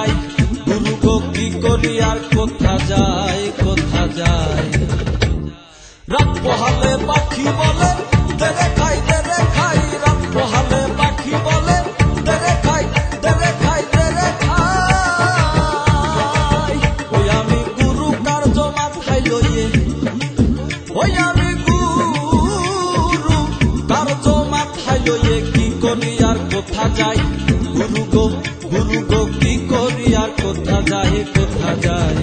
যাই, গুরু গো কি করি আর কোথা যায়, কোথা যায়। রাত পোহালে পাখি বলে দেরে খাই, দেরে খাই। রাত পোহালে পাখি বলে দেরে খাই, দেরে খাই, দেরে খাই। ওই আমি গুরু কার্য মাথায় লইয়ে, ওই আমি গুরু কার্য মাথায় লইয়ে কি করি আর কোথা যাই, গুরু গো কি করি আর কোথা যায়, কোথা যায়।